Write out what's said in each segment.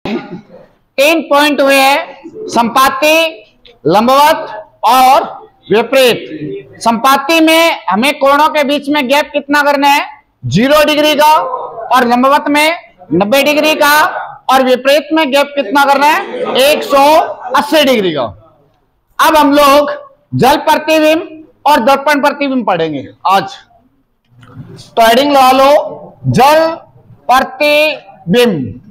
3 point हुए हैं, संपाती, लंबवत और विपरीत। संपाती में हमें कोणों के बीच में गैप कितना करना है, 0 डिग्री का, और लंबवत में 90 डिग्री का, और विपरीत में गैप कितना करना है, 180 डिग्री का। अब हम लोग जल प्रतिबिंब और दर्पण प्रतिबिंब पढ़ेंगे आज। तो हेडिंग लगा लो, जल प्रतिबिंब।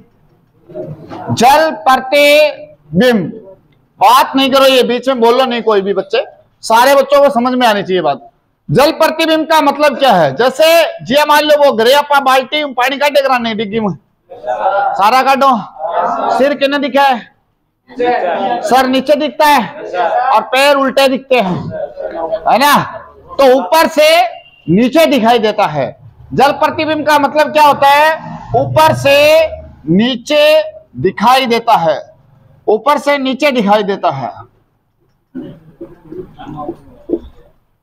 जल प्रतिबिंब, बात नहीं करो, ये बीच में बोलो नहीं कोई भी बच्चे, सारे बच्चों को समझ में आनी चाहिए बात। जल प्रतिबिंब का मतलब क्या है, जैसे जी मान लो वो घरे अपा बाल्टी पानी काटे कराने डिग्गी में सारा काटो, सिर किन्ने दिखा है, सर नीचे दिखता है और पैर उल्टे दिखते हैं, है ना, तो ऊपर से नीचे दिखाई देता है। जल प्रतिबिंब का मतलब क्या होता है, ऊपर से नीचे दिखाई देता है, ऊपर से नीचे दिखाई देता है।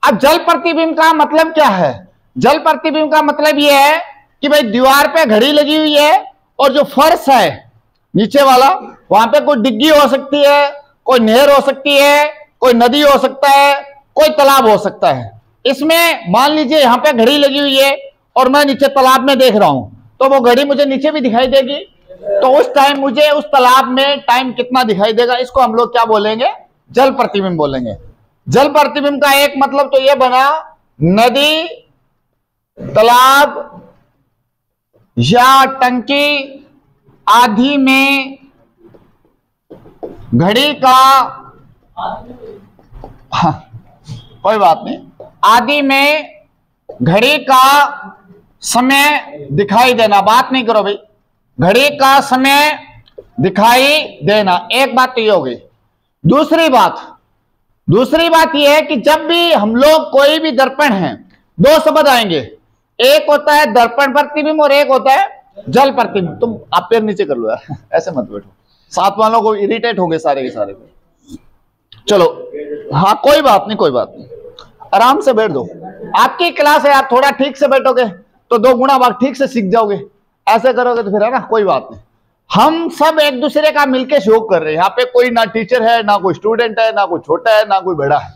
अब जल प्रतिबिंब का मतलब क्या है, जल प्रतिबिंब का मतलब यह है कि भाई दीवार पे घड़ी लगी हुई है और जो फर्श है नीचे वाला, वहां पे कोई डिग्गी हो सकती है, कोई नहर हो सकती है, कोई नदी हो सकता है, कोई तालाब हो सकता है। इसमें मान लीजिए यहां पे घड़ी लगी हुई है और मैं नीचे तालाब में देख रहा हूं, तो वो घड़ी मुझे नीचे भी दिखाई देगी, तो उस टाइम मुझे उस तालाब में टाइम कितना दिखाई देगा, इसको हम लोग क्या बोलेंगे, जल प्रतिबिंब बोलेंगे। जल प्रतिबिंब का एक मतलब तो यह बना, नदी, तालाब या टंकी आदि में घड़ी का, कोई बात नहीं, आदि में घड़ी का समय दिखाई देना, बात नहीं करो भाई, घड़ी का समय दिखाई देना, एक बात तो ये हो गई। दूसरी बात यह है कि जब भी हम लोग कोई भी दर्पण है, दो शब्द आएंगे, एक होता है दर्पण प्रतिबिंब और एक होता है जल प्रतिबिंब। तुम आप पैर नीचे कर लो यार, ऐसे मत बैठो, साथ वालों को इरिटेट होंगे सारे के सारे। चलो हाँ कोई बात नहीं, कोई बात नहीं, आराम से बैठ दो, आपकी क्लास है, आप थोड़ा ठीक से बैठोगे तो 2 गुना भाग ठीक से सीख जाओगे, ऐसे करोगे तो फिर है ना, कोई बात नहीं। हम सब एक दूसरे का मिलके शौक कर रहे हैं, यहाँ पे कोई ना टीचर है, ना कोई स्टूडेंट है, ना कोई छोटा है, ना कोई बड़ा है,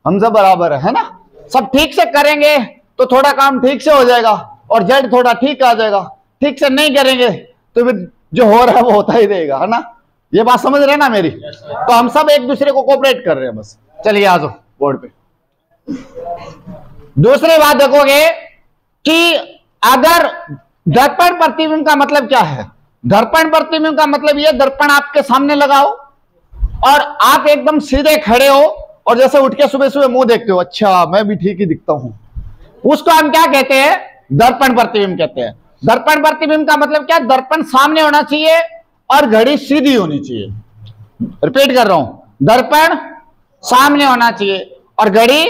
हम सब बराबर है ना। सब ठीक से करेंगे तो थोड़ा काम ठीक से हो जाएगा और जड़ थोड़ा ठीक आ जाएगा, ठीक से नहीं करेंगे तो फिर जो हो रहा है वो होता ही रहेगा, है ना। ये बात समझ रहे हैं ना मेरी, तो हम सब एक दूसरे को कोऑपरेट कर रहे हैं बस। चलिए आ जाओ बोर्ड पे। दूसरी बात देखोगे कि अगर दर्पण प्रतिबिंब का मतलब क्या है, दर्पण प्रतिबिंब का मतलब यह, दर्पण आपके सामने लगाओ और आप एकदम सीधे खड़े हो और जैसे उठ के सुबह सुबह मुंह देखते हो, अच्छा मैं भी ठीक ही दिखता हूं, उसको हम क्या कहते हैं, दर्पण प्रतिबिंब कहते हैं। दर्पण प्रतिबिंब का मतलब क्या, दर्पण सामने होना चाहिए और घड़ी सीधी होनी चाहिए। रिपीट कर रहा हूं, दर्पण सामने होना चाहिए और घड़ी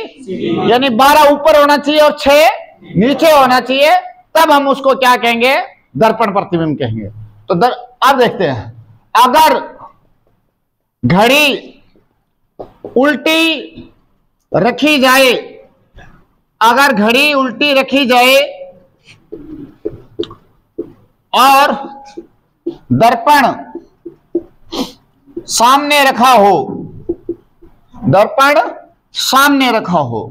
यानी 12 ऊपर होना चाहिए और 6 नीचे होना चाहिए, तब हम उसको क्या कहेंगे, दर्पण प्रतिबिंब कहेंगे। तो अब देखते हैं, अगर घड़ी उल्टी रखी जाए, अगर घड़ी उल्टी रखी जाए और दर्पण सामने रखा हो, दर्पण सामने रखा हो,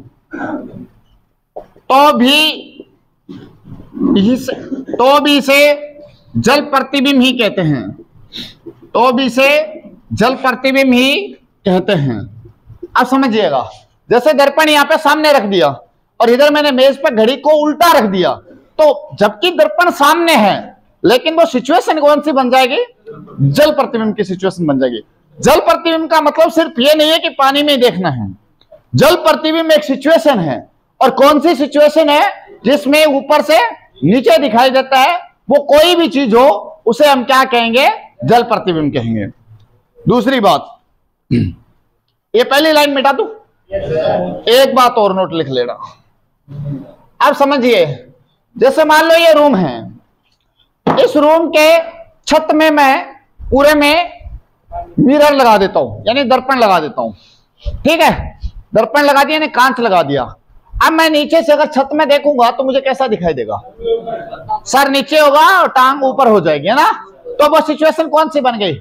तो भी इसे जल प्रतिबिंब ही कहते हैं, तो भी इसे जल प्रतिबिंब ही कहते हैं। अब समझिएगा, जैसे दर्पण यहां पे सामने रख दिया और इधर मैंने मेज पर घड़ी को उल्टा रख दिया, तो जबकि दर्पण सामने है लेकिन वो सिचुएशन कौन सी बन जाएगी, जल प्रतिबिंब की सिचुएशन बन जाएगी। जल प्रतिबिंब का मतलब सिर्फ ये नहीं है कि पानी में देखना है, जल प्रतिबिंब एक सिचुएशन है, और कौन सी सिचुएशन है, जिसमें ऊपर से नीचे दिखाई देता है, वो कोई भी चीज हो उसे हम क्या कहेंगे, जल प्रतिबिंब कहेंगे। दूसरी बात, ये पहली लाइन मिटा दूं, एक बात और नोट लिख लेना। अब समझिए, जैसे मान लो ये रूम है, इस रूम के छत में मैं पूरे में मिरर लगा देता हूं, यानी दर्पण लगा देता हूं, ठीक है, दर्पण लगा दिया, यानी कांच लगा दिया। अब मैं नीचे से अगर छत में देखूंगा तो मुझे कैसा दिखाई देगा, सर नीचे होगा और टांग ऊपर हो जाएगी, है ना। तो वो सिचुएशन कौन सी बन गई?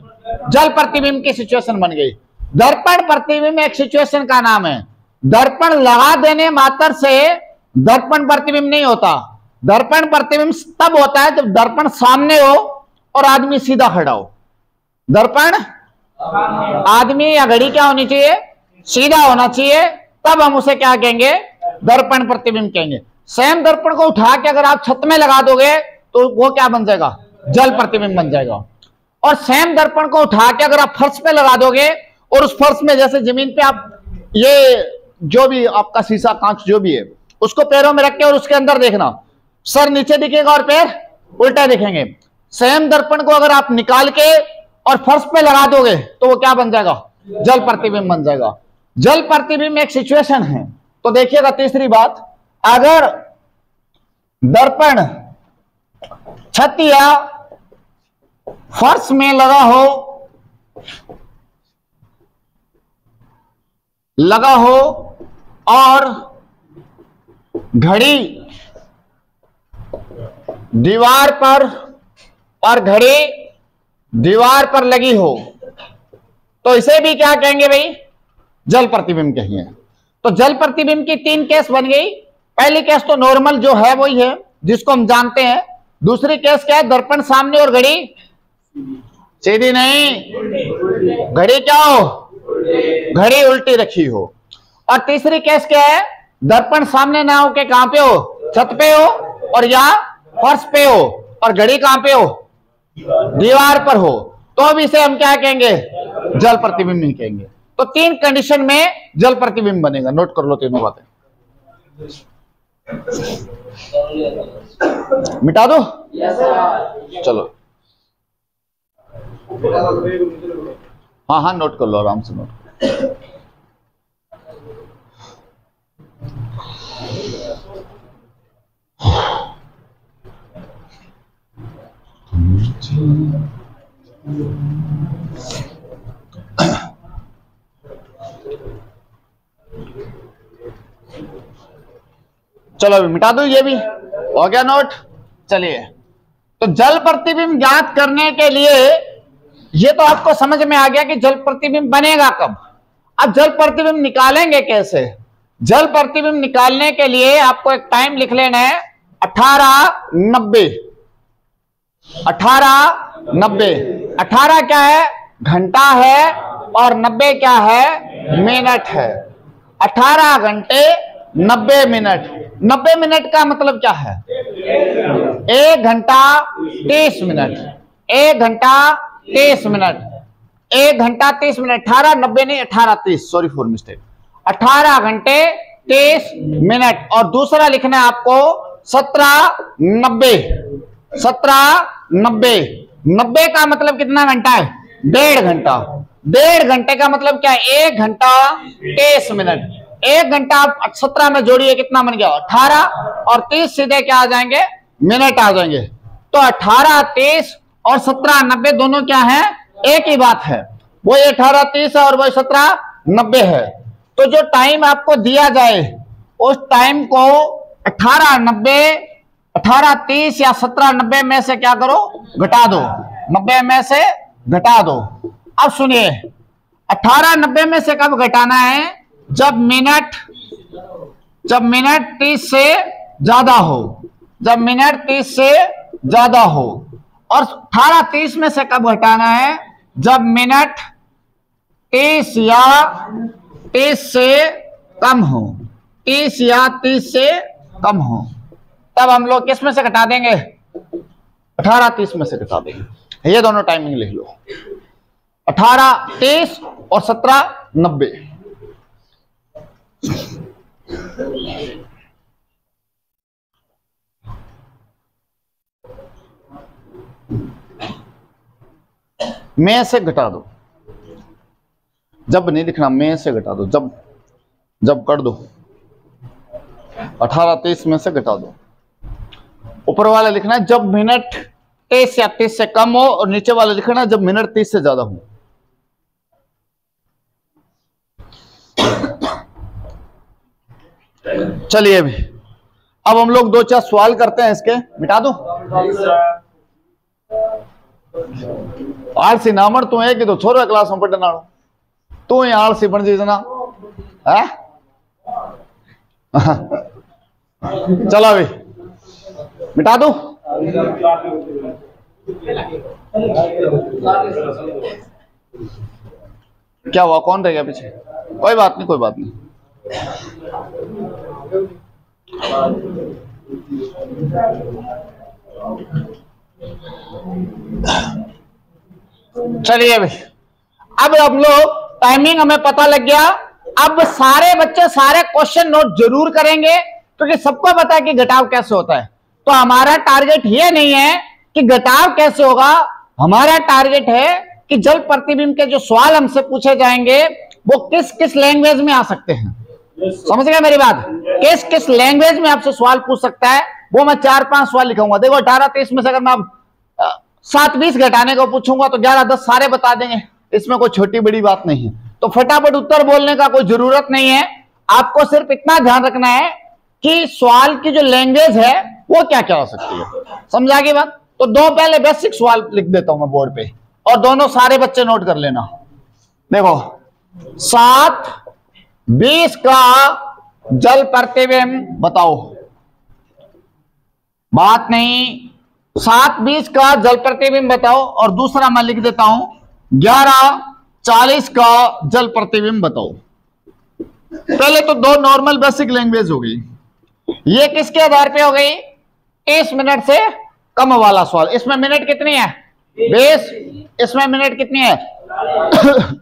जल प्रतिबिंब की सिचुएशन बन गई। दर्पण प्रतिबिंब एक सिचुएशन का नाम है। दर्पण लगा देने मात्र से दर्पण प्रतिबिंब नहीं होता। दर्पण प्रतिबिंब तब होता है जब दर्पण सामने हो और आदमी सीधा खड़ा हो। दर्पण आदमी या घड़ी क्या होनी चाहिए? सीधा होना चाहिए, तब हम उसे क्या कहेंगे? दर्पण प्रतिबिंब कहेंगे। सेम दर्पण को उठा के अगर आप छत में लगा दोगे तो वो क्या बन जाएगा? जल प्रतिबिंब बन जाएगा। और सेम दर्पण को उठा के अगर आप फर्श पे लगा दोगे और उस फर्श में जैसे जमीन पे आप ये जो भी आपका शीशा कांच जो भी है उसको पैरों में रख के और उसके अंदर देखना, सर नीचे दिखेगा और पैर उल्टा दिखेंगे। सेम दर्पण को अगर आप निकाल के और फर्श पे लगा दोगे तो वो क्या बन जाएगा? जल प्रतिबिंब बन जाएगा। जल प्रतिबिंब एक सिचुएशन है। तो देखिएगा तीसरी बात, अगर दर्पण छत या फर्श में लगा हो और घड़ी दीवार पर लगी हो तो इसे भी क्या कहेंगे भाई? जल प्रतिबिंब कहेंगे। तो जल प्रतिबिंब की 3 केस बन गई। पहली केस तो नॉर्मल जो है वही है जिसको हम जानते हैं। दूसरी केस क्या है? दर्पण सामने और घड़ी सीधी नहीं, घड़ी क्या हो? घड़ी उल्टी रखी हो। और तीसरी केस क्या है? दर्पण सामने ना हो के कहां पे हो? छत पे हो और या फर्श पे हो और घड़ी कहां पे हो? दीवार पर हो। तो अब इसे हम क्या कहेंगे? जल प्रतिबिंब नहीं कहेंगे। तो 3 कंडीशन में जल प्रतिबिंब बनेगा। नोट कर लो तीनों बातें। मिटा दो? चलो हाँ नोट कर लो, आराम से नोट कर। चलो अभी मिटा दो, ये भी हो गया नोट। चलिए, तो जल प्रतिबिंब ज्ञात करने के लिए ये तो आपको समझ में आ गया कि जल प्रतिबिंब बनेगा कब। अब जल प्रतिबिंब निकालेंगे कैसे? जल प्रतिबिंब निकालने के लिए आपको एक टाइम लिख लेना है 1890। 1890 18 क्या है? घंटा है और 90 क्या है? मिनट है। 18 घंटे 90 मिनट। 90 मिनट का मतलब क्या है? 1 घंटा 30 मिनट। 1 घंटा 30 मिनट। 1 घंटा 30 मिनट। 18 90 नहीं, 18 30, सॉरी फॉर मिस्टेक। 18 घंटे 30 मिनट। और दूसरा लिखना है आपको 1790। 1790 90 का मतलब कितना घंटा है? 1.5 घंटा। 1.5 घंटे का मतलब क्या है? 1 घंटा 30 मिनट। 1 घंटा आप 17 में जोड़िए, कितना बन गया? 18। और 30 सीधे क्या आ जाएंगे? मिनट आ जाएंगे। तो 18 30 और 17 90 दोनों क्या है? एक ही बात है। वो 18 30 और वो 17 90 है। तो जो टाइम आपको दिया जाए उस टाइम को 18 90 18 30 या 17 90 में से क्या करो? घटा दो। 90 में से घटा दो। अब सुनिए, 18 90 में से कब घटाना है? जब मिनट 30 से ज्यादा हो। जब मिनट 30 से ज्यादा हो। और 18 30 में से कब घटाना है? जब मिनट 30 या 30 से कम हो। 30 या 30 से कम हो, तब हम लोग किस में से घटा देंगे? 18 30 में से घटा देंगे। ये दोनों टाइमिंग लिख लो, 18 30 और 17 90। में से घटा दो। जब नहीं लिखना, में से घटा दो। जब कर दो 18 30 में से घटा दो। ऊपर वाला लिखना है जब मिनट 30 या 30 से कम हो, और नीचे वाला लिखना है जब मिनट 30 से ज्यादा हो। चलिए अभी अब हम लोग 2-4 सवाल करते हैं इसके। मिटा दो। आलसी नामर तू है कि तो छोरो क्लास में पढ़ने वालों तू ही आलसी बन जी ना है। चलो भाई मिटा दू। क्या हुआ, कौन रह गया पीछे? कोई बात नहीं, कोई बात नहीं। चलिए भाई, अब हम लोग टाइमिंग हमें पता लग गया। अब सारे बच्चे सारे क्वेश्चन नोट जरूर करेंगे क्योंकि सबको पता है कि घटाव कैसे होता है। तो हमारा टारगेट ये नहीं है कि घटाव कैसे होगा, हमारा टारगेट है कि जल प्रतिबिंब के जो सवाल हमसे पूछे जाएंगे वो किस किस लैंग्वेज में आ सकते हैं। समझ गए मेरी बात? किस किस लैंग्वेज में आपसे सवाल पूछ सकता है वो मैं 4-5 सवाल लिखूंगा। देखो 18-23 में से अगर मैं 7-20 घटाने को पूछूंगा तो 11-10 सारे बता देंगे, इसमें कोई छोटी बड़ी बात नहीं है। तो फटाफट उत्तर बोलने का कोई जरूरत नहीं है, आपको सिर्फ इतना ध्यान रखना है कि सवाल की जो लैंग्वेज है वो क्या क्या हो सकती है। समझा की बात? तो दो पहले बेसिक सवाल लिख देता हूं मैं बोर्ड पे और दोनों सारे बच्चे नोट कर लेना। देखो 7-20 का जल प्रतिबिंब बताओ। बात नहीं, 7-20 का जल प्रतिबिंब बताओ। और दूसरा मैं लिख देता हूं 11-40 का जल प्रतिबिंब बताओ। पहले तो दो नॉर्मल बेसिक लैंग्वेज हो गई। ये किसके आधार पे हो गई? 30 मिनट से कम वाला सवाल। इसमें मिनट कितनी है? 20। इसमें मिनट कितनी है?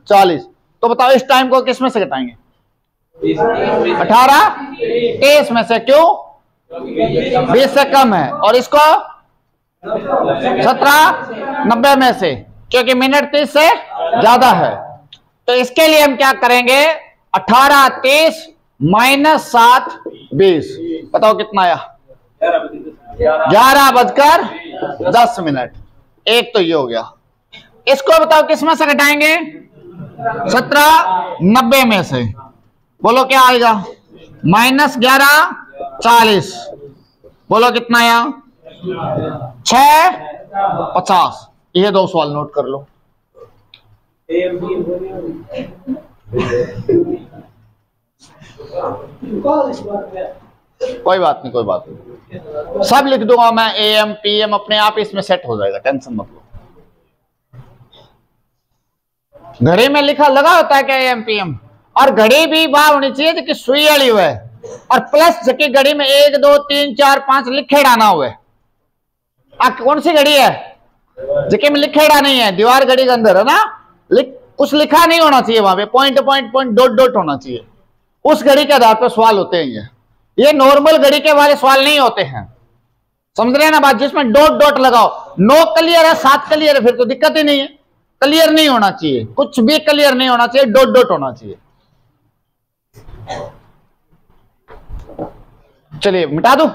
40। तो बताओ इस टाइम को किस में से घटाएंगे? 18-23 में से। क्यों? 20 से कम है। और इसको 17-90 में से, क्योंकि मिनट 30 से ज्यादा है। तो इसके लिए हम क्या करेंगे? 18-23 - 7-20 बताओ कितना आया? 11:10। एक तो ये हो गया। इसको बताओ किस में से घटाएंगे? 17-90 में से। बोलो क्या आएगा? -11-40। बोलो कितना आया? 6-50। ये दो सवाल नोट कर लो। कोई बात नहीं, कोई बात नहीं, सब लिख दूंगा मैं। AM PM अपने आप इसमें सेट हो जाएगा, टेंशन मत लो। घड़ी में लिखा लगा होता है क्या AM PM? और घड़ी भी वहां होनी चाहिए कि सुई वाली हुआ है और प्लस जबकि घड़ी में 1 2 3 4 5 लिखे डाना हुआ है। कौन सी घड़ी है जबकि में लिखे डा नहीं है? दीवार घड़ी के अंदर है ना, कुछ लिखा नहीं होना चाहिए वहां पे, point point point dot dot होना चाहिए। उस घड़ी के आधार पर सवाल होते हैं। ये नॉर्मल घड़ी के वाले सवाल नहीं होते हैं। समझ रहे हैं ना बात? जिसमें डॉट डॉट लगाओ। 9 क्लियर है, 7 क्लियर है, फिर तो दिक्कत ही नहीं है। क्लियर नहीं होना चाहिए, कुछ भी क्लियर नहीं होना चाहिए, डॉट डॉट होना चाहिए। चलिए मिटा दूं।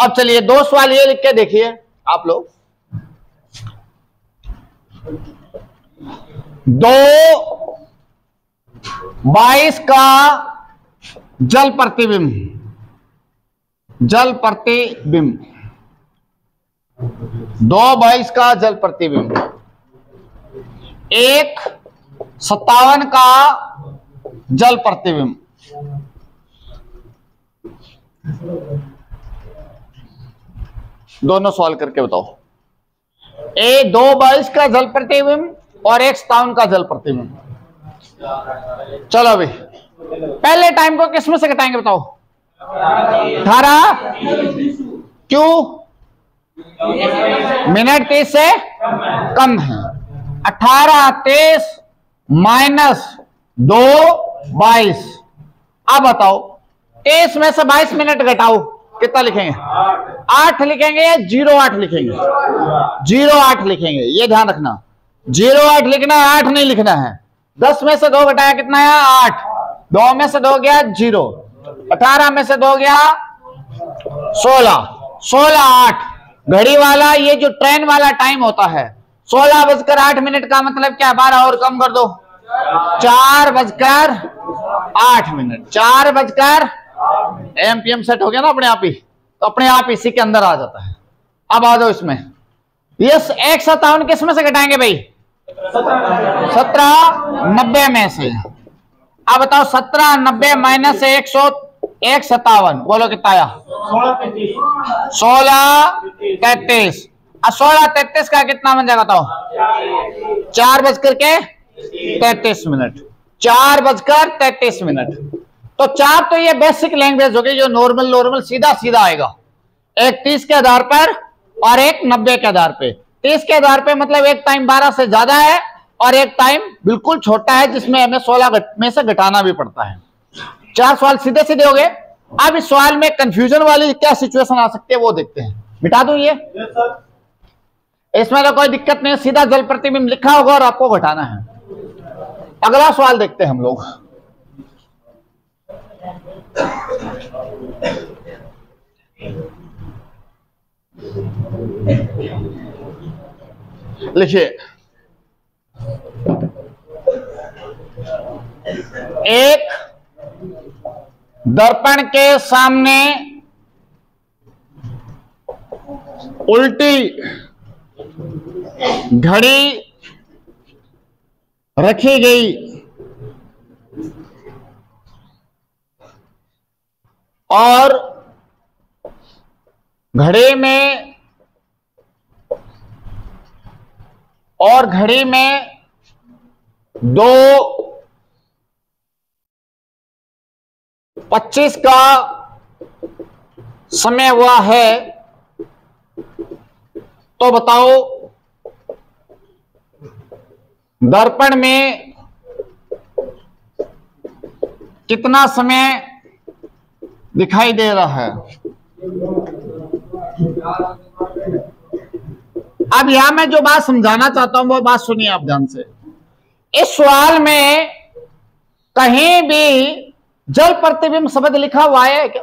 अब चलिए 2 सवाल ये लिख के देखिए आप लोग। 2-22 का जल प्रतिबिंब। जल प्रतिबिंब 2-22 का जल प्रतिबिंब। 1-57 का जल प्रतिबिंब। दोनों सवाल करके बताओ। 2-22 का जल प्रतिबिंब और 1-57 का जल प्रतिबिंब। चलो अभी पहले टाइम को किसमें से घटाएंगे बताओ? 18। क्यों? मिनट 30 से कम है। 18-23 - 2-22। अब बताओ 23 में से 22 मिनट घटाओ, कितना लिखेंगे? 8 लिखेंगे या 08 लिखेंगे? 08 लिखेंगे। ये ध्यान रखना, 08 लिखना है, 8 नहीं लिखना है। 10 में से 2 घटाया कितना है? 8। 2 में से 2 गया 0। 18 में से 2 गया 16। 16-8 घड़ी वाला ये जो ट्रेन वाला टाइम होता है 16:08 का मतलब क्या? 12 और कम कर दो, 4:08। 4:08 एम पी एम सेट हो गया ना अपने आप ही, तो अपने आप इसी के अंदर आ जाता है। अब आ जाओ इसमें, ये 157 किस में से घटाएंगे भाई? 1790 में से। अब बताओ 1790 माइनस 157, बोलो कितना आया? 1633। अब 1633 का कितना बन जाएगा बताओ? 4:33। 4:33। तो 4 तो ये बेसिक लैंग्वेज हो गई जो नॉर्मल सीधा सीधा आएगा। एक 30 के आधार पर और एक 90 के आधार पे। 30 के आधार पे मतलब एक टाइम 12 से ज्यादा है और एक टाइम बिल्कुल छोटा है जिसमें हमें 16 में से घटाना भी पड़ता है। 4 सवाल सीधे सीधे हो गए। अब इस सवाल में कंफ्यूजन वाली क्या सिचुएशन आ सकती है वो देखते हैं। मिटा दूं ये? इसमें तो कोई दिक्कत नहीं, सीधा जल प्रतिबिंब लिखा होगा और आपको घटाना है। अगला सवाल देखते हैं हम लोग। लिखिए, एक दर्पण के सामने उल्टी घड़ी रखी गई और घड़ी में 2:25 का समय हुआ है, तो बताओ दर्पण में कितना समय दिखाई दे रहा है? अब यहां मैं जो बात समझाना चाहता हूं वो बात सुनिए आप ध्यान से। इस सवाल में कहीं भी जल प्रतिबिंब शब्द लिखा हुआ है क्या?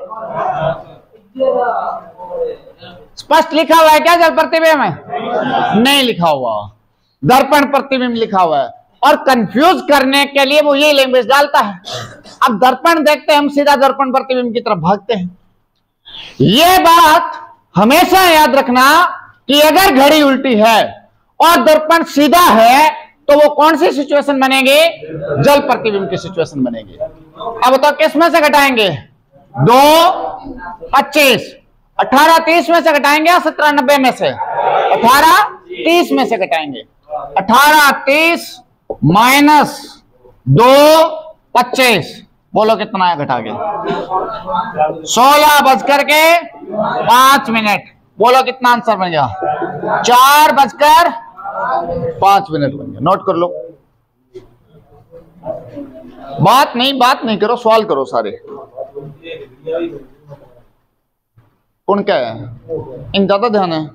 स्पष्ट लिखा हुआ है क्या जल प्रतिबिंब में? नहीं लिखा हुआ, दर्पण प्रतिबिंब लिखा हुआ है। और कंफ्यूज करने के लिए वो ये लैंग्वेज डालता है। अब दर्पण देखते हैं हम, सीधा दर्पण प्रतिबिंब की तरफ भागते हैं। ये बात हमेशा याद रखना कि अगर घड़ी उल्टी है और दर्पण सीधा है तो वो कौन सी सिचुएशन बनेगी? जल प्रतिबिंब की सिचुएशन बनेगी। अब बताओ किस में से घटाएंगे? 2:25। 18:30 में से घटाएंगे या 17:90 में से? 18:30 में से घटाएंगे। 18:30 माइनस 2:25, बोलो कितना है घटा के? 16:05। बोलो कितना आंसर बन गया? 4:05 बन गया। नोट कर लो। बात नहीं करो, सवाल करो सारे। कौन क्या है? इन ज्यादा ध्यान है।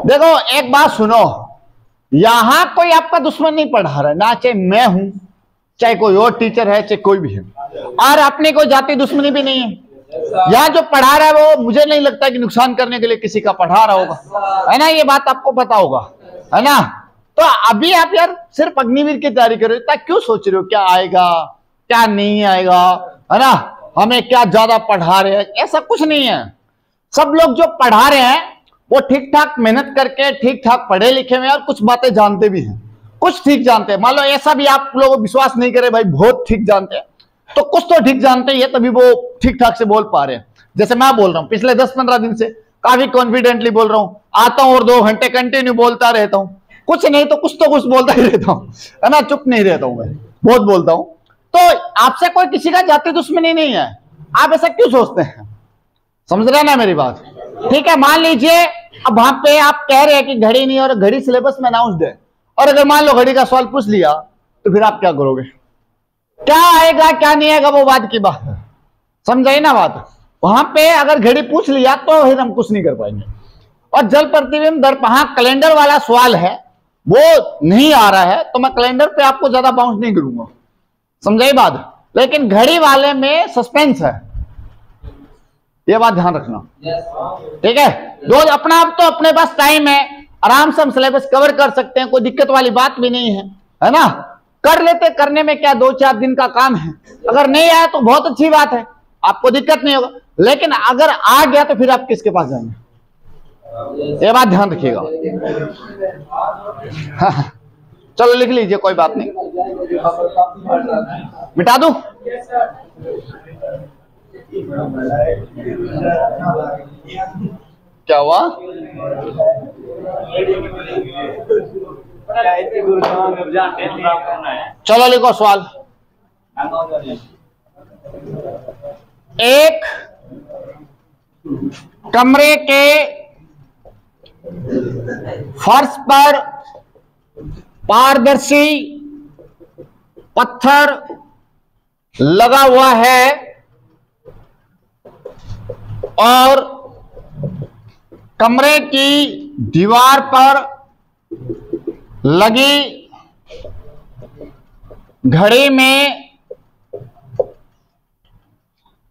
देखो एक बात सुनो, यहां कोई आपका दुश्मन नहीं पढ़ा रहा है, ना चाहे मैं हूं, चाहे कोई और टीचर है, चाहे कोई भी है, और अपनी कोई जाति दुश्मनी भी नहीं है। यहां जो पढ़ा रहा है वो मुझे नहीं लगता कि नुकसान करने के लिए किसी का पढ़ा रहा होगा, है ना? ये बात आपको पता होगा, है ना? तो अभी आप यार सिर्फ अग्निवीर की तैयारी कर रहे हो, क्यों सोच रहे हो क्या आएगा क्या नहीं आएगा, है ना? हमें क्या ज्यादा पढ़ा रहे हैं, ऐसा कुछ नहीं है। सब लोग जो पढ़ा रहे हैं वो ठीक ठाक मेहनत करके ठीक ठाक पढ़े लिखे हुए हैं और कुछ बातें जानते भी हैं, कुछ ठीक जानते हैं। मान लो ऐसा भी आप लोग विश्वास नहीं करे भाई बहुत ठीक जानते हैं, तो कुछ तो ठीक जानते ही है, तभी वो ठीक ठाक से बोल पा रहे हैं। जैसे मैं बोल रहा हूं पिछले 10-15 दिन से काफी कॉन्फिडेंटली बोल रहा हूं, आता हूं और 2 घंटे कंटिन्यू बोलता रहता हूं, कुछ नहीं तो कुछ बोलता ही रहता हूं, है ना? चुप नहीं रहता हूं, मैं बहुत बोलता हूं। तो आपसे कोई किसी का जाति दुश्मनी नहीं है, आप ऐसा क्यों सोचते हैं? समझ रहे ना मेरी बात? ठीक है, मान लीजिए अब वहां पे आप कह रहे हैं कि घड़ी नहीं और घड़ी सिलेबस में अनाउंस्ड है, और अगर मान लो घड़ी का सवाल पूछ लिया तो फिर आप क्या करोगे? क्या आएगा क्या नहीं आएगा वो बात की बात है, समझाई ना बात? वहां पे अगर घड़ी पूछ लिया तो फिर हम कुछ नहीं कर पाएंगे। और जल प्रतिबिंब दर्पण कैलेंडर वाला सवाल है, वो नहीं आ रहा है तो मैं कैलेंडर पे आपको ज्यादा बाउंस नहीं करूंगा, समझाई बात? लेकिन घड़ी वाले में सस्पेंस है, ये बात ध्यान रखना, ठीक है? दो अपना आप तो अपने पास टाइम है, आराम से हम सिलेबस कवर कर सकते हैं, कोई दिक्कत वाली बात भी नहीं है, है ना? कर लेते, करने में क्या 2-4 दिन का काम है। अगर नहीं आया तो बहुत अच्छी बात है, आपको दिक्कत नहीं होगा, लेकिन अगर आ गया तो फिर आप किसके पास जाएंगे, ये बात ध्यान रखिएगा। हाँ, चलो लिख लीजिए, कोई बात नहीं, मिटा दूं। क्या हुआ? चलो लिखो सवाल। एक कमरे के फर्श पर पारदर्शी पत्थर लगा हुआ है और कमरे की दीवार पर लगी घड़ी में,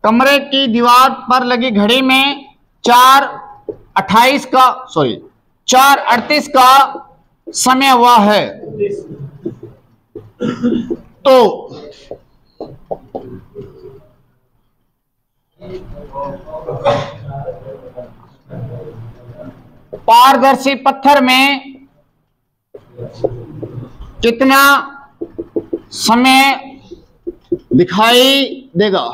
कमरे की दीवार पर लगी घड़ी में 4:38 का 4:38 का समय हुआ है, तो पारदर्शी पत्थर में कितना समय दिखाई देगा?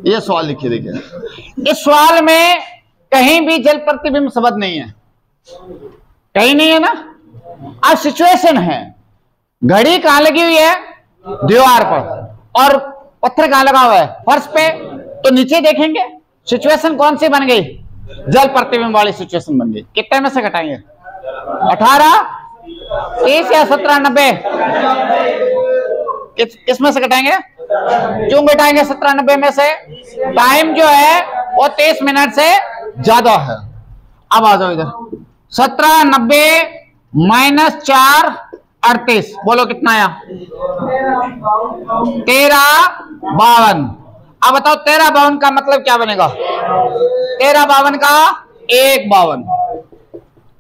ये सवाल लिखिए। देखिए, इस सवाल में कहीं भी जल प्रतिबिंब शब्द नहीं है, कहीं नहीं है ना। अब सिचुएशन है, घड़ी कहां लगी हुई है? दीवार पर, और पत्थर कहां लगा हुआ है? फर्श पे। तो नीचे देखेंगे, सिचुएशन कौन सी बन गई? जल प्रतिबिंब वाली सिचुएशन बन गई। कितने में से घटाएंगे? 18, 30 या 17, 90? किस में से घटाएंगे? क्यों घटाएंगे 17, 90 में से? टाइम जो है वो 30 मिनट से ज्यादा है। अब आ जाओ इधर, 17, 90 माइनस 4, 38, बोलो कितना आया? 13:52। अब बताओ 13:52 का मतलब क्या बनेगा? 13:52 का 1:52,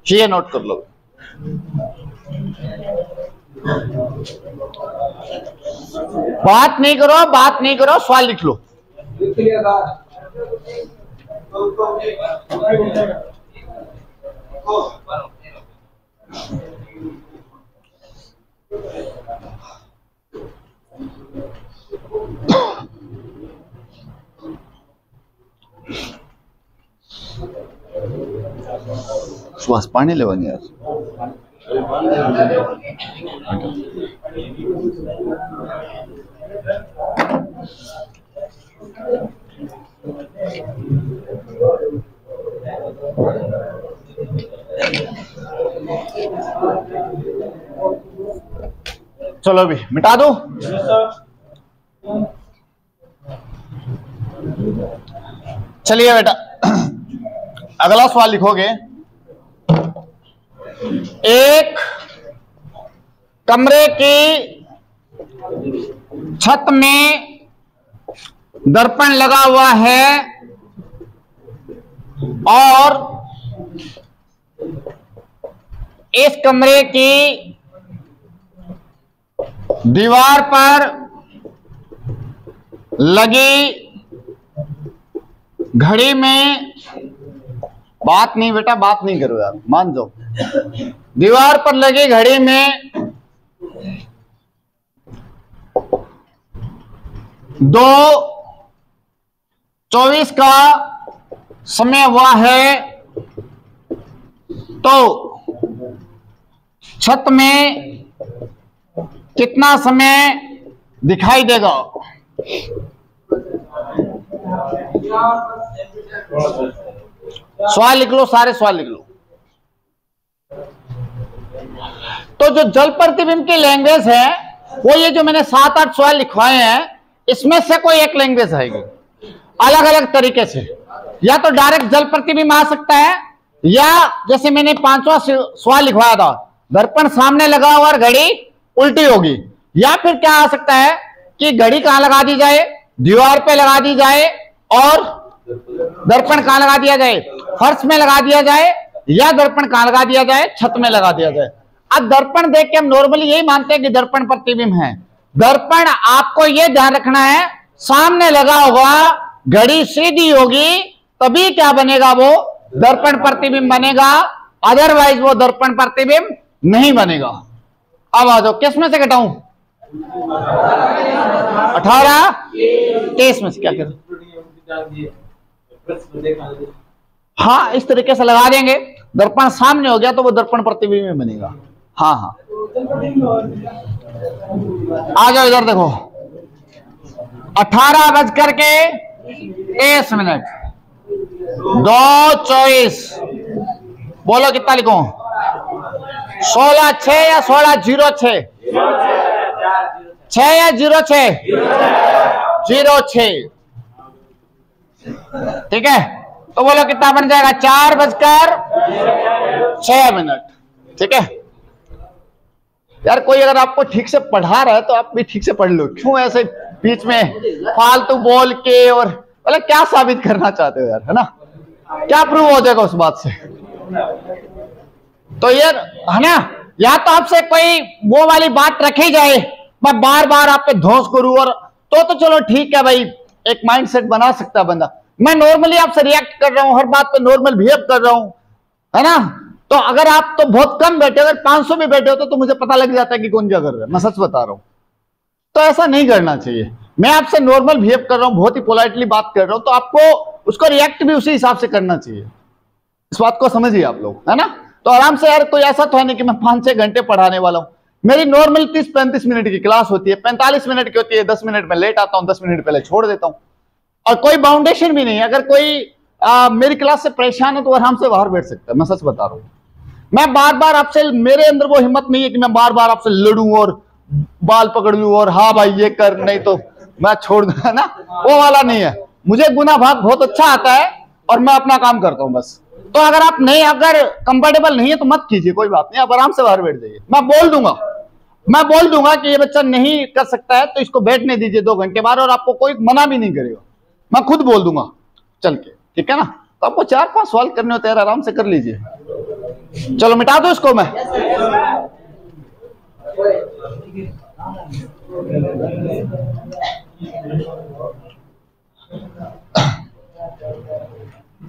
ये नोट कर लो। बात नहीं करो, सवाल लिख लो। श्वास पानी लेवानी यार। चलो अभी मिटा दो। चलिए बेटा, अगला सवाल लिखोगे। एक कमरे की छत में दर्पण लगा हुआ है और इस कमरे की दीवार पर लगी घड़ी में, बात नहीं बेटा, बात नहीं करो यार, मान जाओ। दीवार पर लगी घड़ी में 2:24 का समय हुआ है, तो छत में कितना समय दिखाई देगा? सवाल लिख लो, सारे सवाल लिख लो। तो जो जल प्रतिबिंब की लैंग्वेज है वो ये जो मैंने 7-8 सवाल लिखवाए हैं, इसमें से कोई एक लैंग्वेज आएगी अलग अलग तरीके से। या तो डायरेक्ट जल प्रतिबिंब आ सकता है, या जैसे मैंने 5वां सवाल लिखवाया था, दर्पण सामने लगा हुआ और घड़ी उल्टी होगी। या फिर क्या आ सकता है कि घड़ी कहां लगा दी जाए? दीवार पे लगा दी जाए, और दर्पण कहां लगा दिया जाए? फर्श में लगा दिया जाए। या दर्पण कहां लगा दिया जाए, छत में लगा दिया जाए। अब दर्पण देख के हम नॉर्मली यही मानते हैं कि दर्पण प्रतिबिंब है। दर्पण आपको यह ध्यान रखना है, सामने लगा होगा, घड़ी सीधी होगी, तभी क्या बनेगा, वो दर्पण प्रतिबिंब बनेगा, अदरवाइज वो दर्पण प्रतिबिंब नहीं बनेगा। अब आ जाओ, किस में से घटाऊं, 18 23 में से क्या करें, हाँ इस तरीके से लगा देंगे, दर्पण सामने हो गया तो वो दर्पण प्रतिबिंब में बनेगा। हाँ हाँ आ जाओ इधर देखो, 18:23, 2:24, बोलो कितना लिखूं, 16:06 या 16:06, 6 या 06, 06, ठीक है। तो बोलो कितना बन जाएगा, 4:06, ठीक है। यार कोई अगर आपको ठीक से पढ़ा रहा है तो आप भी ठीक से पढ़ लो, क्यों ऐसे बीच में फालतू बोल के, और मतलब क्या साबित करना चाहते हो यार, है ना, क्या प्रूव हो जाएगा उस बात से। तो यार है ना, या तो आपसे कोई वो वाली बात रखी जाए, मैं बार बार आप पे धोस करूं, और तो चलो ठीक है भाई, एक माइंडसेट बना सकता है बंदा। मैं नॉर्मली आपसे रिएक्ट कर रहा हूं, हर बात पे नॉर्मल बिहेव कर रहा हूं, है ना। तो अगर आप तो बहुत कम बैठे, अगर 500 भी बैठे हो तो मुझे पता लग जाता है कि कौन क्या कर रहा है, मैं सच बता रहा हूं। तो ऐसा नहीं करना चाहिए। मैं आपसे नॉर्मल बिहेव कर रहा हूं, बहुत ही पोलाइटली बात कर रहा हूं, तो आपको उसको रिएक्ट भी उसी हिसाब से करना चाहिए। इस बात को समझिए आप लोग, है ना। तो आराम से यार, कोई ऐसा तो है नहीं कि मैं 5-6 घंटे पढ़ाने वाला हूं। मेरी नॉर्मल 30-35 मिनट की क्लास होती है, 45 मिनट की होती है, 10 मिनट में लेट आता हूं, 10 मिनट पहले छोड़ देता हूं, और कोई बाउंडेशन भी नहीं है। अगर कोई मेरी क्लास से परेशान है तो आराम से बाहर बैठ सकता है, मैं सच बता रहा हूं। मैं बार बार आपसे, मेरे अंदर वो हिम्मत नहीं है कि मैं बार बार आपसे लड़ूं और बाल पकड़ लूं और हाँ भाई ये कर, नहीं तो मैं छोड़ दूंगा ना, वो वाला नहीं है। मुझे गुना भाग बहुत अच्छा आता है और मैं अपना काम करता हूं बस। तो अगर आप नहीं, अगर कंफर्टेबल नहीं है तो मत कीजिए, कोई बात नहीं, आप आराम से बाहर बैठ जाइए। मैं बोल दूंगा कि ये बच्चा नहीं कर सकता है तो इसको बैठने दीजिए 2 घंटे बाद, और आपको कोई मना भी नहीं करेगा, मैं खुद बोल दूंगा चल के, ठीक है ना। तो आपको 4-5 सवाल करने होते हैं, आराम से कर लीजिए। चलो मिटा दो इसको मैं।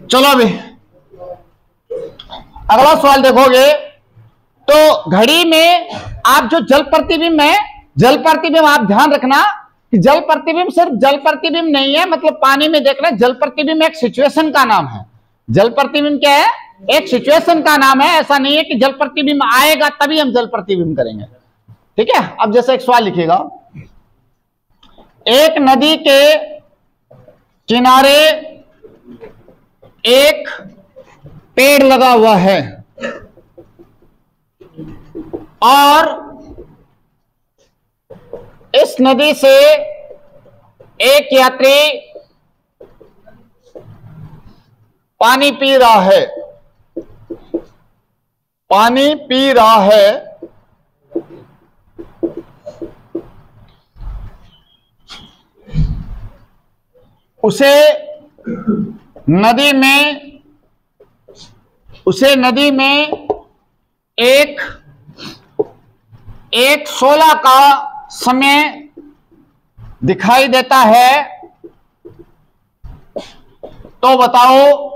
चलो अभी अगला सवाल देखोगे तो घड़ी में आप जो जल प्रतिबिंब है, जल प्रतिबिंब आप ध्यान रखना कि जल प्रतिबिंब सिर्फ जल प्रतिबिंब नहीं है, मतलब पानी में देखना, जल प्रतिबिंब एक सिचुएशन का नाम है। जल प्रतिबिंब क्या है, एक सिचुएशन का नाम है। ऐसा नहीं है कि जल प्रतिबिंब आएगा तभी हम जल प्रतिबिंब करेंगे, ठीक है। अब जैसे एक सवाल लिखिएगा, एक नदी के किनारे एक पेड़ लगा हुआ है और इस नदी से एक यात्री पानी पी रहा है, पानी पी रहा है, उसे नदी में एक 16 का समय दिखाई देता है। तो बताओ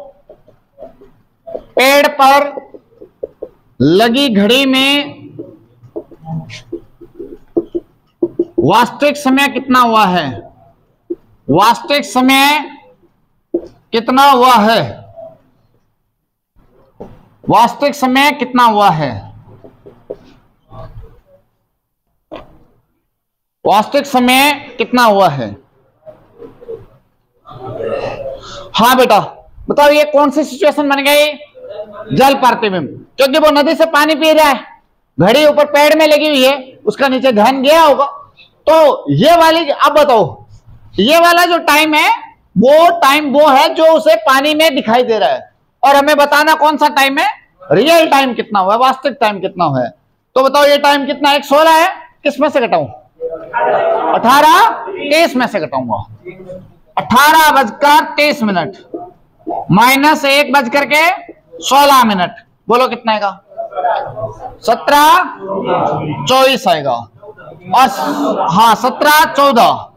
पेड़ पर लगी घड़ी में वास्तविक समय कितना हुआ है, वास्तविक समय कितना हुआ है, वास्तविक समय कितना हुआ है, वास्तविक समय कितना हुआ है। हाँ बेटा बताओ, ये कौन सी सिचुएशन बन गई, जल प्रतिबिंब, क्योंकि वो नदी से पानी पी रहा है, घड़ी ऊपर पेड़ में लगी हुई है, उसका नीचे ध्यान गया होगा। तो ये वाली, अब बताओ ये वाला जो टाइम है वो टाइम वो है जो उसे पानी में दिखाई दे रहा है, और हमें बताना कौन सा टाइम है, रियल टाइम कितना हुआ है, वास्तविक टाइम कितना हुआ है। तो बताओ ये टाइम कितना है, 16 है, किस में से घटाऊं, 18:23 में से घटाऊंगा। 18:23 -1:16, बोलो कितना आएगा? 17 24 आएगा। और हाँ 17 14,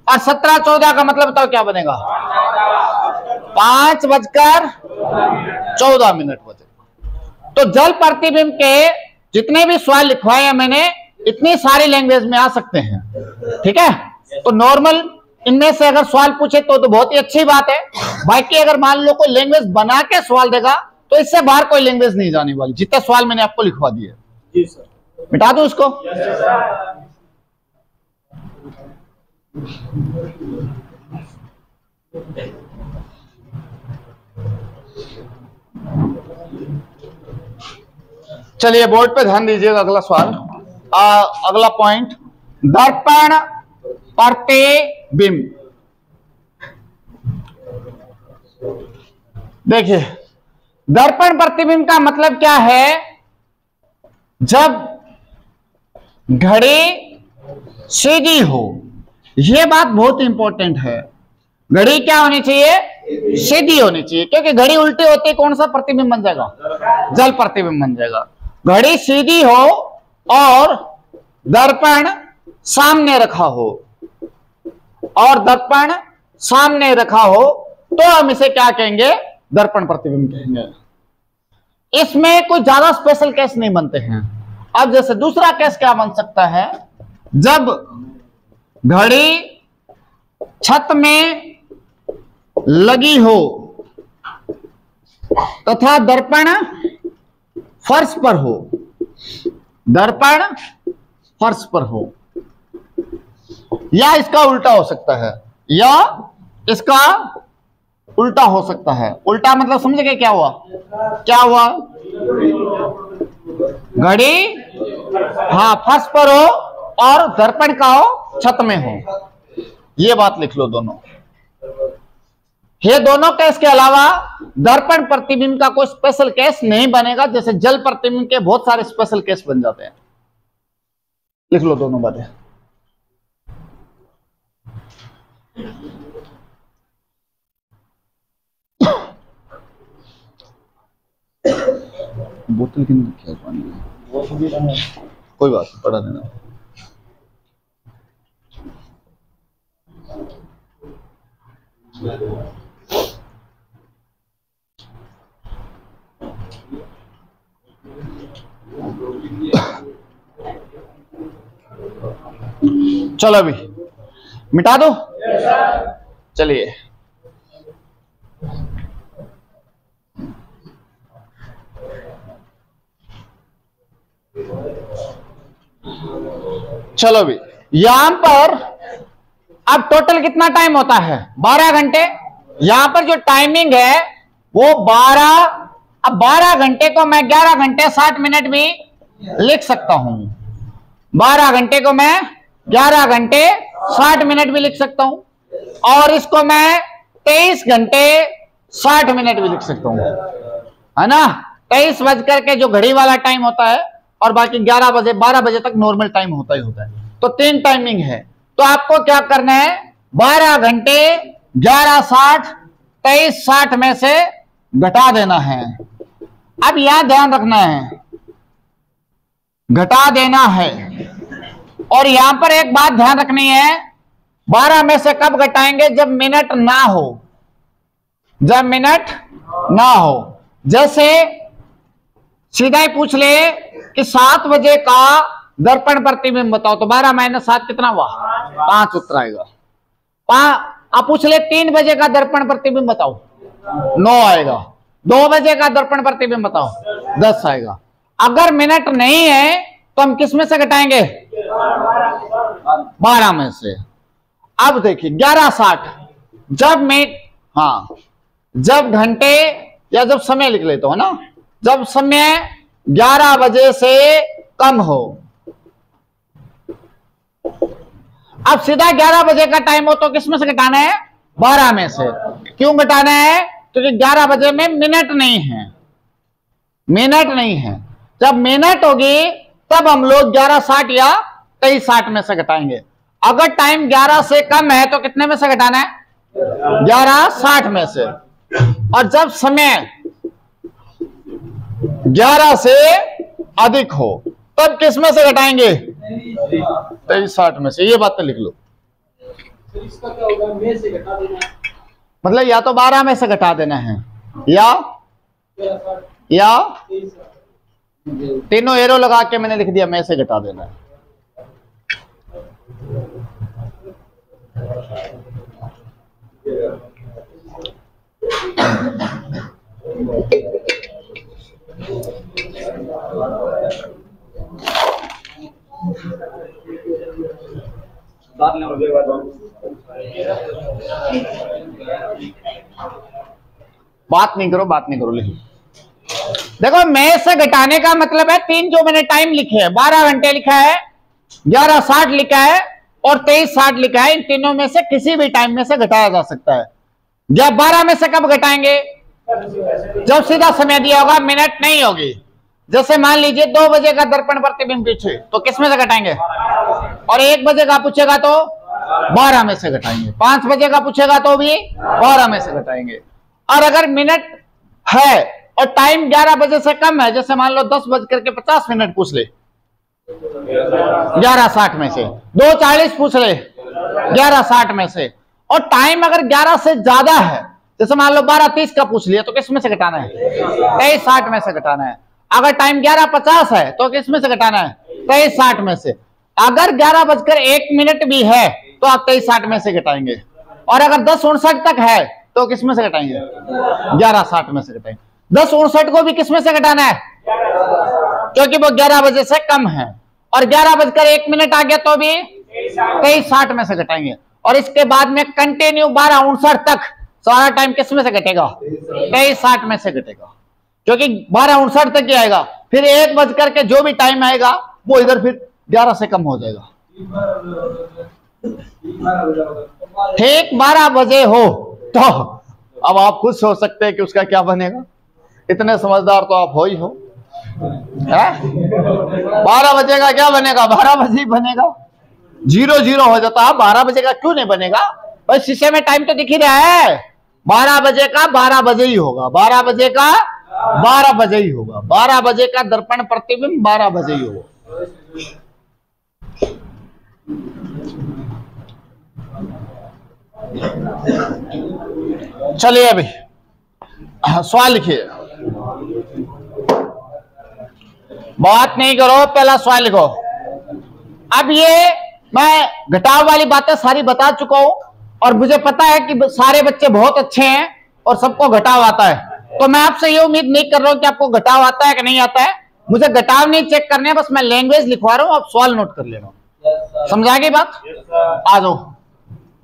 और 17 14 का मतलब बताओ क्या बनेगा? 5:14 बजेगा। तो जल प्रतिबिंब के जितने भी सवाल लिखवाए हैं मैंने, इतनी सारी लैंग्वेज में आ सकते हैं, ठीक है। तो नॉर्मल इनमें से अगर सवाल पूछे तो बहुत ही अच्छी बात है। बाकी अगर मान लो कोई लैंग्वेज बना के सवाल देगा तो इससे बाहर कोई लैंग्वेज नहीं जाने वाली। जितने सवाल मैंने आपको लिखवा दिए, जी सर, मिटा दूं उसको? चलिए बोर्ड पे ध्यान दीजिएगा। अगला सवाल, अगला पॉइंट, दर्पण प्रतिबिंब। देखिए दर्पण प्रतिबिंब का मतलब क्या है? जब घड़ी सीधी हो, यह बात बहुत इंपॉर्टेंट है। घड़ी क्या होनी चाहिए? सीधी होनी चाहिए, क्योंकि घड़ी उल्टी होती है कौन सा प्रतिबिंब बन जाएगा? जल प्रतिबिंब बन जाएगा। घड़ी सीधी हो और दर्पण सामने रखा हो, और दर्पण सामने रखा हो तो हम इसे क्या कहेंगे? दर्पण प्रतिबिंब कहेंगे। इसमें कोई ज्यादा स्पेशल केस नहीं बनते हैं। अब जैसे दूसरा केस क्या बन सकता है? जब घड़ी छत में लगी हो तथा दर्पण फर्श पर हो, दर्पण फर्श पर हो, या इसका उल्टा हो सकता है, या इसका उल्टा हो सकता है। उल्टा मतलब समझ गए क्या हुआ? क्या हुआ? घड़ी हाँ फर्श पर हो और दर्पण का हो छत में हो, ये बात लिख लो दोनों। ये दोनों केस के अलावा दर्पण प्रतिबिंब का कोई स्पेशल केस नहीं बनेगा। जैसे जल प्रतिबिंब के बहुत सारे स्पेशल केस बन जाते हैं। लिख लो दोनों बातें। बोतल किन रखी है पानी? कोई बात नहीं, पढ़ा देना। चलो अभी मिटा दो। चलिए चलो अभी यहां पर अब टोटल कितना टाइम होता है? 12 घंटे। यहां पर जो टाइमिंग है वो 12, अब 12 घंटे को मैं 11 घंटे 60 मिनट भी लिख सकता हूं। 12 घंटे को मैं 11 घंटे 60 मिनट भी लिख सकता हूं, और इसको मैं 23 घंटे 60 मिनट भी लिख सकता हूं, है ना। 23 बज करके जो घड़ी वाला टाइम होता है, और बाकी 11 बजे 12 बजे तक नॉर्मल टाइम होता ही होता है। तो 3 टाइमिंग है। तो आपको क्या करना है? 12 घंटे 11:60 23:60 में से घटा देना है। अब यहां ध्यान रखना है, घटा देना है। और यहां पर एक बात ध्यान रखनी है, 12 में से कब घटाएंगे? जब मिनट ना हो, जब मिनट ना हो। जैसे सीधा ही पूछ ले कि 7 बजे का दर्पण प्रतिबिंब बताओ, तो 12 - 7 कितना हुआ? 5 उत्तर आएगा। आप पूछ ले 3 बजे का दर्पण प्रतिबिंब बताओ, 9 आएगा। 2 बजे का दर्पण प्रतिबिंब बताओ, 10 आएगा। अगर मिनट नहीं है तो हम किस में से घटाएंगे? 12 में से। अब देखिए 11:60, जब मिनट, हाँ जब घंटे या जब समय लिख लेते हो ना, जब समय 11 बजे से कम हो। अब सीधा 11 बजे का टाइम हो तो किस में से घटाना है? 12 में से। क्यों घटाना है? क्योंकि 11 बजे में मिनट नहीं है, मिनट नहीं है। जब मिनट होगी तब हम लोग 11:60 या 23:60 में से घटाएंगे। अगर टाइम 11 से कम है तो कितने में से घटाना है? 11:60 में से। और जब समय 11 से अधिक हो तब किस में से घटाएंगे? 23/60 में से। ये बात तो लिख लो। इसका क्या होगा? में से घटा देना है, मतलब या तो 12 में से घटा देना है या तीनों एरो लगा के मैंने लिख दिया में से घटा देना है। बात नहीं करो लिखो। देखो में से घटाने का मतलब है तीन जो मैंने टाइम लिखे हैं, 12 घंटे लिखा है, 11:60 लिखा है और 23:60 लिखा है। इन तीनों में से किसी भी टाइम में से घटाया जा सकता है। जब 12 में से कब घटाएंगे? जब सीधा समय दिया होगा, मिनट नहीं होगी। जैसे मान लीजिए 2 बजे का दर्पण प्रतिबिंब पीछे, तो किस में से घटाएंगे? और 1 बजे का पूछेगा तो 12 में से घटाएंगे। 5 बजे का पूछेगा तो भी 12 में से घटाएंगे। और अगर मिनट है और टाइम 11 बजे से कम है, जैसे मान लो 10:50 पूछ ले 11:60 में से, 2:40 पूछ ले 11:60 में से, और टाइम अगर 11 से ज्यादा है, जैसे मान लो 12:30 का पूछ लिया, तो किस में से घटाना है? 23:60 में से घटाना है। अगर टाइम 11:50 है तो किस में से घटाना है? 23:60 में से। अगर 11:01 भी है तो आप 23:60 में से घटाएंगे। और अगर 10:59 तक है तो किस में से घटाएंगे? 11:60 में से घटाएंगे। 10:59 को भी किस में से घटाना है? क्योंकि वो 11 बजे से कम है। और 11:01 आ गया तो भी 23:60 में से घटाएंगे। और इसके बाद में कंटिन्यू 12:59 तक सारा टाइम किस में से घटेगा? 23:60 में से घटेगा, क्योंकि 12:59 तक ही आएगा। फिर 1 बज करके जो भी टाइम आएगा वो इधर फिर 11 से कम हो जाएगा। ठीक 12 बजे हो तो अब आप खुद सोच सकते हैं कि उसका क्या बनेगा। इतने समझदार तो आप हो ही हो। 12 बजे का क्या बनेगा? 12 बजे ही बनेगा। 0 हो जाता है। 12 बजे का क्यों नहीं बनेगा? भाई शीशे में टाइम तो दिख ही रहा है। 12 बजे का 12 बजे ही होगा। 12 बजे का 12 बजे ही होगा। 12 बजे का दर्पण प्रतिबिंब 12 बजे ही होगा। चलिए अभी सवाल लिखिए। बात नहीं करो, पहला सवाल लिखो। अब ये मैं घटाव वाली बातें सारी बता चुका हूं और मुझे पता है कि सारे बच्चे बहुत अच्छे हैं और सबको घटाव आता है। तो मैं आपसे ये उम्मीद नहीं कर रहा हूं कि आपको घटाव आता है कि नहीं आता है। मुझे घटाव नहीं चेक करने, बस मैं लैंग्वेज लिखवा रहा हूं, आप सवाल नोट कर लेना। समझा गई बात? आ जाओ।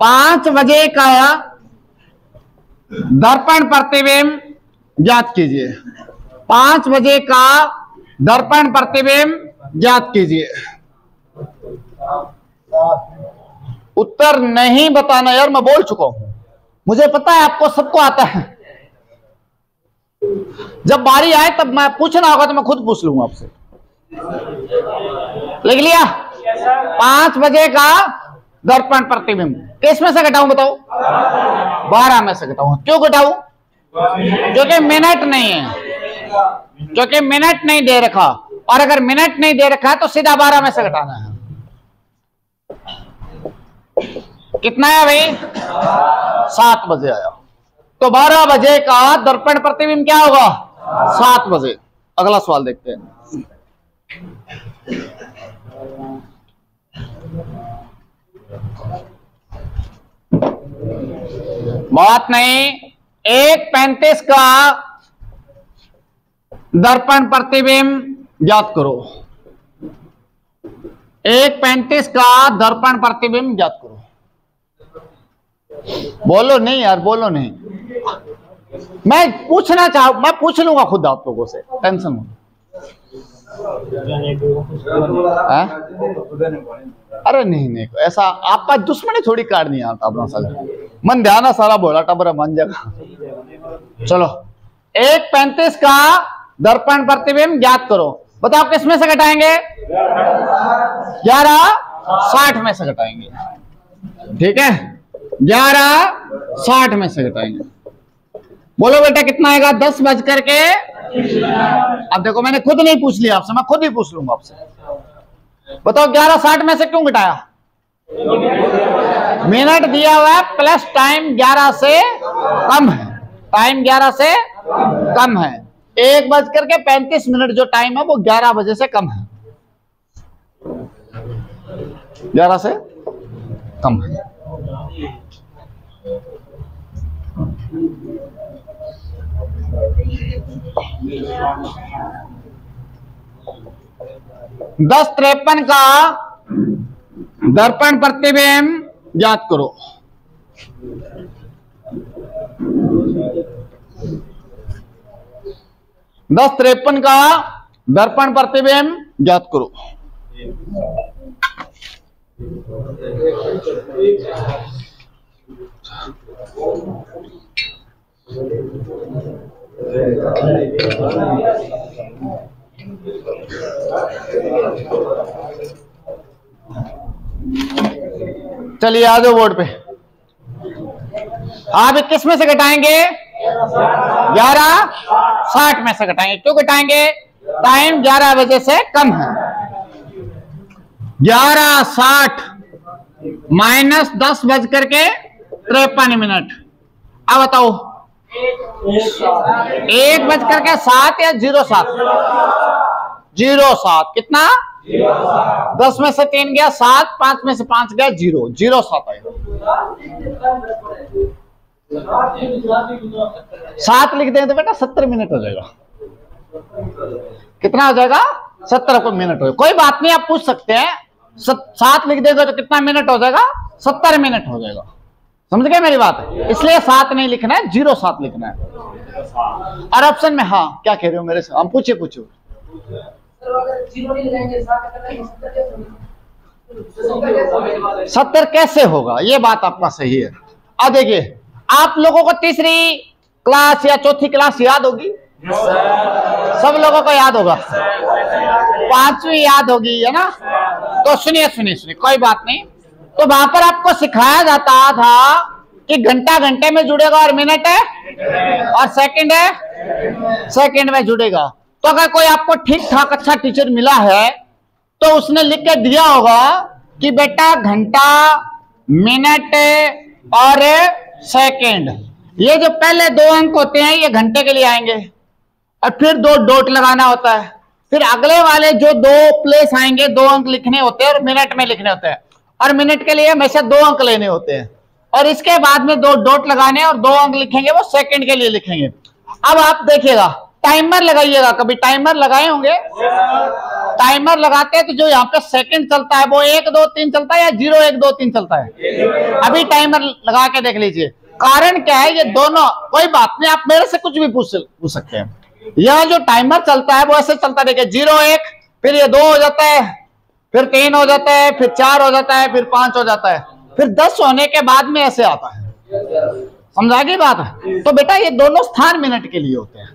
5 बजे का दर्पण प्रतिबिंब ज्ञात कीजिए। 5 बजे का दर्पण प्रतिबिंब ज्ञात कीजिए। उत्तर नहीं बताना यार, मैं बोल चुका हूं। मुझे पता है आपको सबको आता है। जब बारी आए तब मैं पूछना होगा तो मैं खुद पूछ लूंगा आपसे। लिख लिया? 5 बजे का दर्पण प्रतिबिंब किस में से घटाऊं बताओ? 12 में से घटाऊं। क्यों घटाऊं? क्योंकि मिनट नहीं है, क्योंकि मिनट नहीं दे रखा। और अगर मिनट नहीं दे रखा है तो सीधा 12 में से घटाना है। कितना है भाई? 7 बजे आया। तो 12 बजे का दर्पण प्रतिबिंब क्या होगा? 7 बजे। अगला सवाल देखते हैं। बात नहीं। 1:35 का दर्पण प्रतिबिंब ज्ञात करो। 1:35 का दर्पण प्रतिबिंब ज्ञात करो। बोलो नहीं यार, बोलो नहीं। मैं पूछना चाहूं, मैं पूछ लूंगा खुद आप लोगों से, टेंशन हो। अरे नहीं ऐसा आपका दुश्मनी थोड़ी काटनी आता अपना साला मन ध्यान सारा बोला टबरा मन जगह। चलो 1:35 का दर्पण प्रतिबिंब ज्ञात करो। बताओ किस में से घटाएंगे? 11:60 में से घटाएंगे। ठीक है, 11:60 में से घटाएंगे। बोलो बेटा कितना आएगा? 10 बज करके अब देखो मैंने खुद नहीं पूछ लिया आपसे, मैं खुद ही पूछ लूंगा आपसे। बताओ 11:60 में से क्यों घटाया? मिनट दिया हुआ है प्लस टाइम 11 से कम है, टाइम 11 से कम है। 1:35 जो टाइम है वो 11 बजे से कम है, 11 से कम है। दस 53 का दर्पण प्रतिबिंब याद करो। दस 53 का दर्पण प्रतिबिंब याद करो। चलिए आ जाओ बोर्ड पे। आप 21 में से घटाएंगे, 11:60 में से घटाएंगे। क्यों घटाएंगे? टाइम 11 बजे से कम है। 11:60 माइनस 10:53। अब बताओ 1:07 या 07? 07 कितना? 10 में से 3 गया 7, 5 में से 5 गया 0, 07 आएगा। 7 लिख देंगे तो बेटा 70 मिनट हो जाएगा। कितना हो जाएगा? 70 मिनट हो। कोई बात नहीं, आप पूछ सकते हैं। 7 लिख देंगे तो कितना मिनट हो जाएगा? 70 मिनट हो जाएगा। समझ गए मेरी बात? इसलिए 7 नहीं लिखना है, 07 लिखना है। और ऑप्शन में हाँ क्या कह रहे हो मेरे से? हम पूछिए। 70 कैसे होगा? ये बात आपका सही है। अब देखिए आप लोगों को तीसरी क्लास या चौथी क्लास याद होगी? सब लोगों को याद होगा। 5वीं याद होगी, है ना? तो सुनिए, कोई बात नहीं। तो वहां पर आपको सिखाया जाता था कि घंटा घंटे में जुड़ेगा और मिनट है और सेकंड है सेकंड में जुड़ेगा। तो अगर कोई आपको ठीक ठाक अच्छा टीचर मिला है तो उसने लिख के दिया होगा कि बेटा घंटा, मिनट और सेकंड, ये जो पहले 2 अंक होते हैं ये घंटे के लिए आएंगे और फिर 2 डॉट लगाना होता है। फिर अगले वाले जो 2 प्लेस आएंगे 2 अंक लिखने होते हैं और मिनट में लिखने होते हैं, और मिनट के लिए हमेशा 2 अंक लेने होते हैं। और इसके बाद में 2 डॉट लगाने और 2 अंक लिखेंगे, वो सेकंड के लिए लिखेंगे। अब आप देखिएगा, टाइमर लगाइएगा। कभी टाइमर लगाए होंगे? टाइमर लगाते हैं तो जो यहाँ पे सेकंड चलता है वो 1 2 3 चलता है या 0 1 2 3 चलता है? अभी टाइमर लगा के देख लीजिए। कारण क्या है? ये दोनों, कोई बात नहीं, आप मेरे से कुछ भी पूछ सकते हैं। यह जो टाइमर चलता है वो ऐसे चलता है, देखिए 0 1, फिर ये 2 हो जाता है, फिर 3 हो जाता है, फिर 4 हो जाता है, फिर 5 हो जाता है, फिर 10 होने के बाद में ऐसे आता है। समझा गई बात? तो बेटा ये दोनों स्थान मिनट के लिए होते हैं,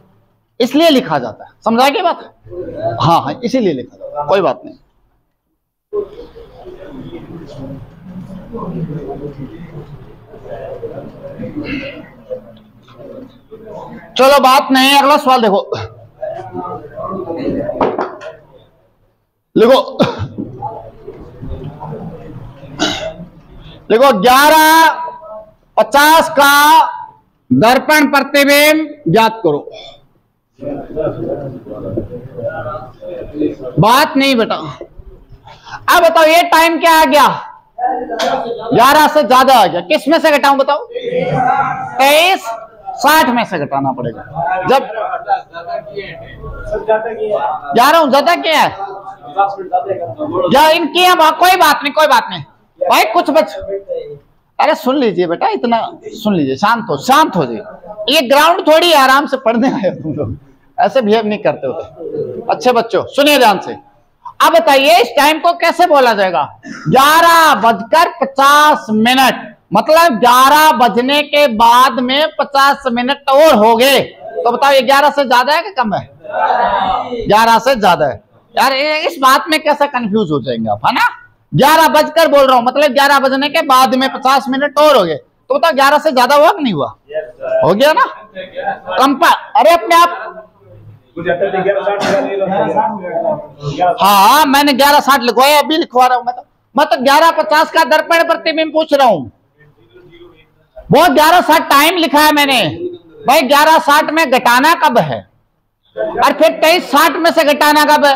इसलिए लिखा जाता है। समझा गई बात? हाँ, इसीलिए लिखा जाता है। कोई बात नहीं। चलो बात नहीं, अगला सवाल देखो। लिखो 11:50 का दर्पण प्रतिबिंब याद करो। बात नहीं बेटा। अब बताओ ये टाइम क्या आ गया? 11 से ज्यादा आ गया। किस में से घटाऊं बताओ? 23:60 में से घटाना पड़ेगा। जब जा रहा हूं ज्यादा क्या है या इनकी, हम कोई बात नहीं भाई, कुछ बच। अरे सुन लीजिए बेटा, इतना सुन लीजिए, शांत हो जाइए। ये ग्राउंड थोड़ी आराम से पढ़ने आए हो तुम लोग, ऐसे बिहेव नहीं करते होते। अच्छे बच्चों सुनिए ध्यान से। अब बताइए इस टाइम को कैसे बोला जाएगा? 11:50, मतलब 11 बजने के बाद में 50 मिनट और हो गए। तो बताओ ये 11 से ज्यादा है कि कम है? 11 से ज्यादा है। यार इस बात में कैसे कंफ्यूज हो जाएंगे आप, है ना? 11 बजकर बोल रहा हूं, मतलब 11 बजने के बाद में 50 मिनट और हो गए। तो बताओ 11 से ज्यादा हुआ कि नहीं हुआ? हो गया ना? अरे अपने आप हाँ मैंने 1160 लिखवाया, अभी लिखवा रहा हूं मैं तो 1150 का दर्पण प्रतिबिंब पूछ रहा हूं। वो 1160 टाइम लिखा है मैंने भाई। 1160 में घटाना कब है और फिर 2360 में से घटाना कब है?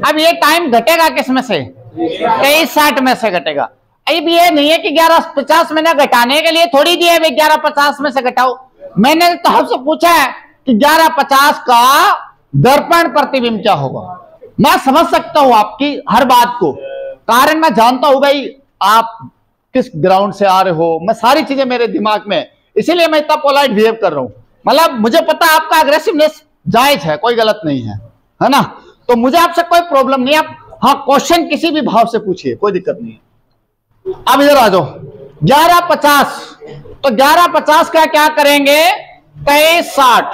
अब ये टाइम घटेगा किस में से? 2360 में से घटेगा। अब ये नहीं है कि 1150 में ना घटाने के लिए थोड़ी दिया है 1150 में से घटाओ। मैंने तो आपसे पूछा है कि 1150 का दर्पण प्रतिबिंब क्या होगा। मैं समझ सकता हूं आपकी हर बात को, कारण मैं जानता हूं भाई आप किस ग्राउंड से आ रहे हो, मैं सारी चीजें मेरे दिमाग में, इसीलिए मैं इतना पोलाइट बिहेव कर रहा हूं। मतलब मुझे पता है आपका अग्रेसिवनेस जायज है, कोई गलत नहीं है ना, तो मुझे आपसे कोई प्रॉब्लम नहीं है। आप हाँ क्वेश्चन किसी भी भाव से पूछिए, कोई दिक्कत नहीं है। अब इधर आ जाओ 1150, तो 1150 का क्या करेंगे? 2360,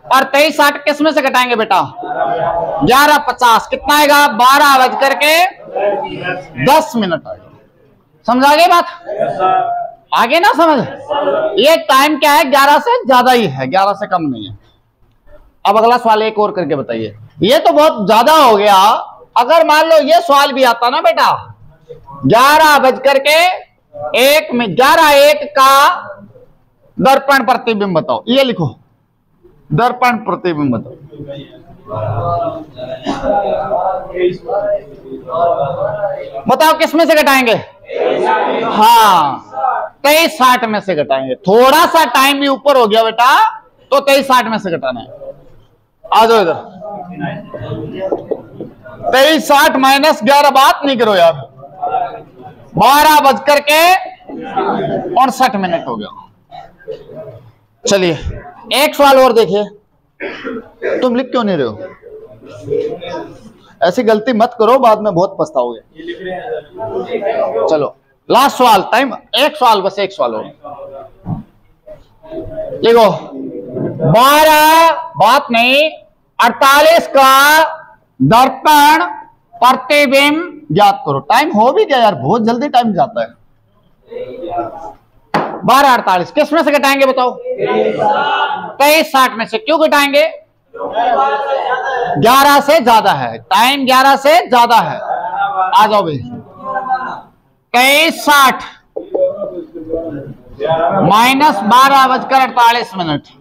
और 2360 किस में से घटाएंगे बेटा? 1150 कितना आएगा? 12:10 आएगा। समझा गई बात? आगे ना समझ? ये टाइम क्या है? 11 से ज्यादा ही है, 11 से कम नहीं है। अब अगला सवाल एक और करके बताइए। ये तो बहुत ज्यादा हो गया। अगर मान लो ये सवाल भी आता ना बेटा, 11:01 का दर्पण प्रतिबिंब बताओ, ये लिखो दर्पण प्रतिबिंब बताओ। बताओ किस में से घटाएंगे? हाँ 2360 में से घटाएंगे। थोड़ा सा टाइम भी ऊपर हो गया बेटा, तो 2360 में से घटाना है। आ जाओ इधर। 2360 माइनस 11 बात नहीं करो यार। 12:59 हो गया। चलिए एक सवाल और देखिए। तुम लिख क्यों नहीं रहे हो? ऐसी गलती मत करो, बाद में बहुत पछताओगे। चलो लास्ट सवाल, टाइम एक सवाल, बस एक सवाल और देखो। 48 का दर्पण प्रतिबिंब ज्ञात करो। टाइम हो भी गया यार, बहुत जल्दी टाइम जाता है। 12:48 किस में से घटाएंगे बताओ? 2360 में से। क्यों घटाएंगे? 11 से ज्यादा है, टाइम 11 से ज्यादा है। आ जाओ भाई। 2360 माइनस 12:48,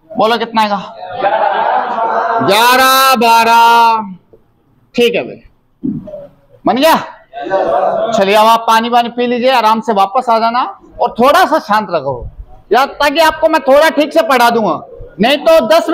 बोलो कितना आएगा? 11:12। ठीक है भाई, बन गया। चलिए अब आप पानी पी लीजिए, आराम से वापस आ जाना और थोड़ा सा शांत रखो यार, ताकि आपको मैं थोड़ा ठीक से पढ़ा दूंगा, नहीं तो 10 मिनट